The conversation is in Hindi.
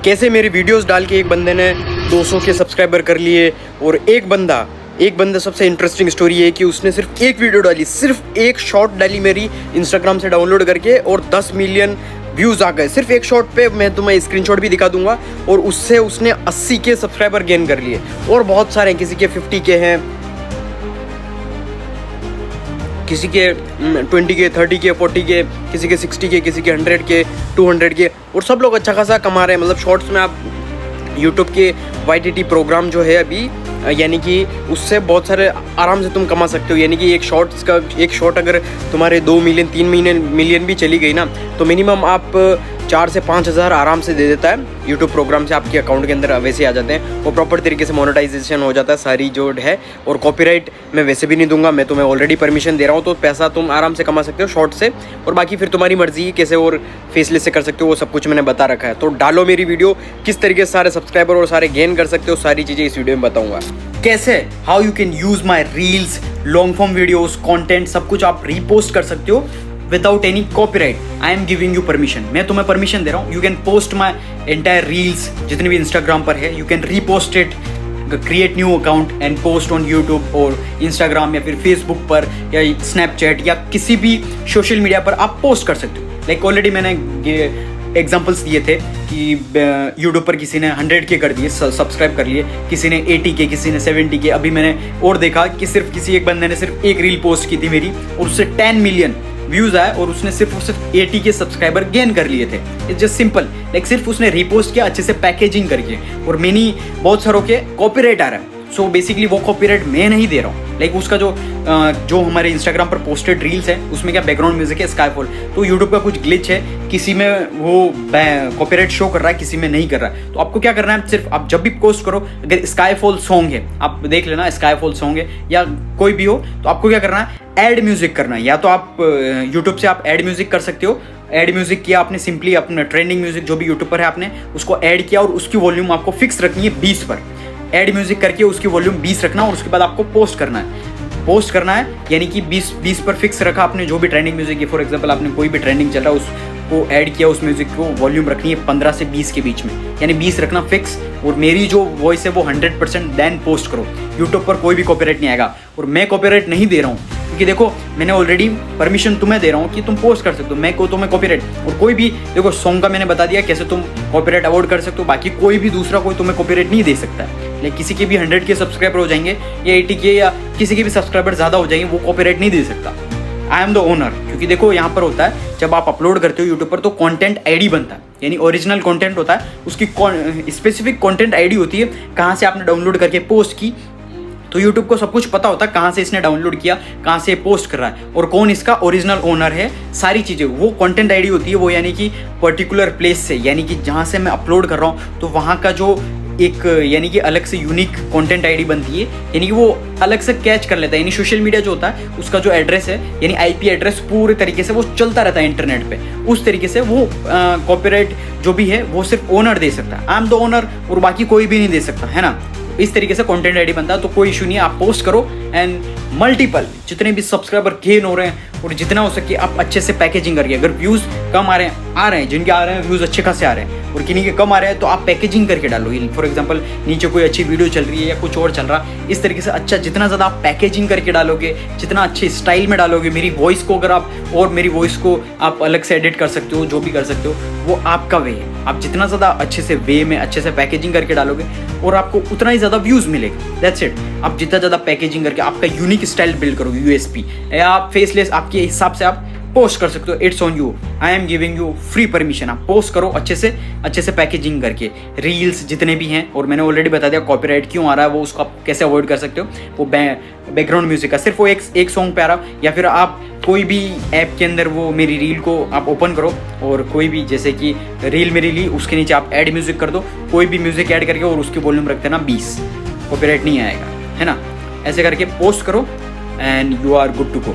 कैसे मेरी वीडियोस डाल के एक बंदे ने 200 के सब्सक्राइबर कर लिए। और एक बंदा सबसे इंटरेस्टिंग स्टोरी है कि उसने सिर्फ एक वीडियो डाली, सिर्फ एक शॉर्ट डाली मेरी इंस्टाग्राम से डाउनलोड करके, और 10 मिलियन व्यूज़ आ गए सिर्फ एक शॉट पे। मैं तुम्हें स्क्रीनशॉट भी दिखा दूंगा। और उससे उसने 80 के सब्सक्राइबर गेन कर लिए। और बहुत सारे हैं, किसी के 50 के हैं, किसी के 20 के, 30 के, 40 के, किसी के 60 के, किसी के 100 के, 200 के। और सब लोग अच्छा खासा कमा रहे हैं। मतलब शॉर्ट्स में आप यूट्यूब के YTT प्रोग्राम जो है अभी, यानी कि उससे बहुत सारे आराम से तुम कमा सकते हो। यानी कि एक शॉट अगर तुम्हारे 2 मिलियन 3 मिलियन भी चली गई ना, तो मिनिमम आप 4 से 5 हज़ार आराम से दे देता है यूट्यूब प्रोग्राम से। आपके अकाउंट के अंदर वैसे आ जाते हैं। वो प्रॉपर तरीके से मोनेटाइजेशन हो जाता है सारी जो है। और कॉपीराइट मैं वैसे भी नहीं दूंगा, मैं तुम्हें ऑलरेडी परमिशन दे रहा हूँ। तो पैसा तुम आराम से कमा सकते हो शॉर्ट से। और बाकी फिर तुम्हारी मर्जी कैसे और फेसलेस से कर सकते हो, वो सब कुछ मैंने बता रखा है। तो डालो मेरी वीडियो, किस तरीके से सारे सब्सक्राइबर और सारे गेन कर सकते हो, सारी चीज़ें इस वीडियो में बताऊँगा। कैसे how you can use my reels, long form videos, content, सब कुछ आप रीपोस्ट कर सकते हो without any copyright. I am giving you permission, मैं तुम्हें परमिशन दे रहा हूँ। You can post my entire reels जितने भी इंस्टाग्राम पर है, you can repost it, create new account and post on YouTube और इंस्टाग्राम या फिर फेसबुक पर या स्नैपचैट या किसी भी सोशल मीडिया पर आप पोस्ट कर सकते हो। लाइक ऑलरेडी मैंने एग्जाम्पल्स दिए थे कि यूट्यूब पर किसी ने 100 के कर दिए, सब्सक्राइब कर लिए, किसी ने 80 के, किसी ने 70 के। अभी मैंने और देखा कि सिर्फ किसी एक बंदे ने सिर्फ एक रील पोस्ट की थी मेरी, और उससे 10 मिलियन व्यूज आए, और उसने सिर्फ 80 के सब्सक्राइबर गेन कर लिए थे। इट्स जस्ट सिंपल, लाइक सिर्फ उसने रीपोस्ट किया अच्छे से पैकेजिंग करके। और मैंने बहुत सारों के कॉपीराइट आ रहा है। सो बेसिकली वो कॉपीराइट मैं नहीं दे रहा हूँ। लाइक उसका जो हमारे इंस्टाग्राम पर पोस्टेड रील्स है उसमें क्या बैकग्राउंड म्यूजिक है स्काईफॉल। तो यूट्यूब का कुछ ग्लिच है, किसी में वो कॉपीराइट शो कर रहा है, किसी में नहीं कर रहा है। तो आपको क्या करना है, सिर्फ आप जब भी पोस्ट करो, अगर स्काईफॉल सॉन्ग है, आप देख लेना स्काईफॉल सॉन्ग है या कोई भी हो, तो आपको क्या करना है, ऐड म्यूजिक करना है। या तो आप यूट्यूब से आप ऐड म्यूजिक कर सकते हो। ऐड म्यूजिक किया आपने, सिंपली अपना ट्रेंडिंग म्यूजिक जो भी यूट्यूब पर है आपने उसको ऐड किया, और उसकी वॉल्यूम आपको फिक्स रखनी है 20 पर। ऐड म्यूजिक करके उसकी वॉल्यूम 20 रखना, और उसके बाद आपको पोस्ट करना है। यानी कि 20 पर फिक्स रखा आपने जो भी ट्रेंडिंग म्यूजिक है। फॉर एग्जांपल आपने कोई भी ट्रेंडिंग चल रहा है उसको ऐड किया, उस म्यूजिक को वॉल्यूम रखनी है 15 से 20 के बीच में, यानी 20 रखना फिक्स। और मेरी जो वॉइस है वो 100% देन पोस्ट करो। यूट्यूब पर कोई भी कॉपीराइट नहीं आएगा, और मैं कॉपीराइट नहीं दे रहा हूँ क्योंकि देखो मैंने ऑलरेडी परमिशन तुम्हें दे रहा हूँ कि तुम पोस्ट कर सकते हो। मैं को तुम्हें कॉपीराइट, और कोई भी देखो सॉन्ग का मैंने बता दिया कैसे तुम कॉपीराइट अवॉइड कर सकते हो। बाकी कोई भी दूसरा कोई तुम्हें कॉपीराइट नहीं दे सकता है। लाइक किसी के भी 100 के सब्सक्राइबर हो जाएंगे या 80 के, या किसी के भी सब्सक्राइबर ज़्यादा हो जाएंगे, वो कॉपीराइट नहीं दे सकता। I am the owner. क्योंकि देखो यहाँ पर होता है जब आप अपलोड करते हो यूट्यूब पर, तो कंटेंट आईडी बनता है, यानी ओरिजिनल कंटेंट होता है, उसकी स्पेसिफिक कंटेंट आईडी होती है, कहाँ से आपने डाउनलोड करके पोस्ट की। तो यूट्यूब को सब कुछ पता होता है कहाँ से इसने डाउनलोड किया, कहाँ से पोस्ट कर रहा है, और कौन इसका ओरिजिनल ओनर है। सारी चीज़ें वो कंटेंट आईडी होती है, वो यानी कि पर्टिकुलर प्लेस से, यानी कि जहाँ से मैं अपलोड कर रहा हूँ, तो वहाँ का जो एक यानी कि अलग से यूनिक कंटेंट आईडी बनती है, यानी कि वो अलग से कैच कर लेता है। यानी सोशल मीडिया जो होता है उसका जो एड्रेस है, यानी IP एड्रेस पूरे तरीके से वो चलता रहता है इंटरनेट पे। उस तरीके से वो कॉपीराइट जो भी है वो सिर्फ ओनर दे सकता है। आई एम द ओनर, और बाकी कोई भी नहीं दे सकता, है ना। इस तरीके से कंटेंट आईडी बनता है। तो कोई इशू नहीं है, आप पोस्ट करो एंड मल्टीपल जितने भी सब्सक्राइबर गेन हो रहे हैं, और जितना हो सके आप अच्छे से पैकेजिंग करके। अगर व्यूज़ कम आ रहे हैं, जिनके आ रहे हैं व्यूज़ अच्छे खासे आ रहे हैं, और किन्हीं के कम आ रहे हैं, तो आप पैकेजिंग करके डालो। फॉर एग्जांपल नीचे कोई अच्छी वीडियो चल रही है या कुछ और चल रहा है, इस तरीके से अच्छा जितना ज़्यादा आप पैकेजिंग करके डालोगे, जितना अच्छे स्टाइल में डालोगे, मेरी वॉइस को अगर आप, और मेरी वॉइस को आप अलग से एडिट कर सकते हो, जो भी कर सकते हो, वो आपका वे है। आप जितना ज़्यादा अच्छे से वे में अच्छे से पैकेजिंग करके डालोगे, और आपको उतना ही ज़्यादा व्यूज़ मिलेगा। That's it. आप जितना ज़्यादा पैकेजिंग करके आपका यूनिक स्टाइल बिल्ड करोगे, USP, या आप फेसलेस आपके हिसाब से आप पोस्ट कर सकते हो। It's on you. I am giving you free permission. आप पोस्ट करो अच्छे से पैकेजिंग करके रील्स जितने भी हैं। और मैंने ऑलरेडी बता दिया कॉपीराइट क्यों आ रहा है, वो उसको आप कैसे अवॉइड कर सकते हो। वो बैकग्राउंड म्यूजिक का सिर्फ वो एक सॉन्ग पे आ रहा, या फिर आप कोई भी ऐप के अंदर वो मेरी रील को आप ओपन करो, और कोई भी जैसे कि रील मेरी ली, उसके नीचे आप ऐड म्यूजिक कर दो, कोई भी म्यूजिक ऐड करके, और उसकी वॉल्यूम रखते ना 20, कॉपीराइट नहीं आएगा, है ना। ऐसे करके पोस्ट करो and you are good to go.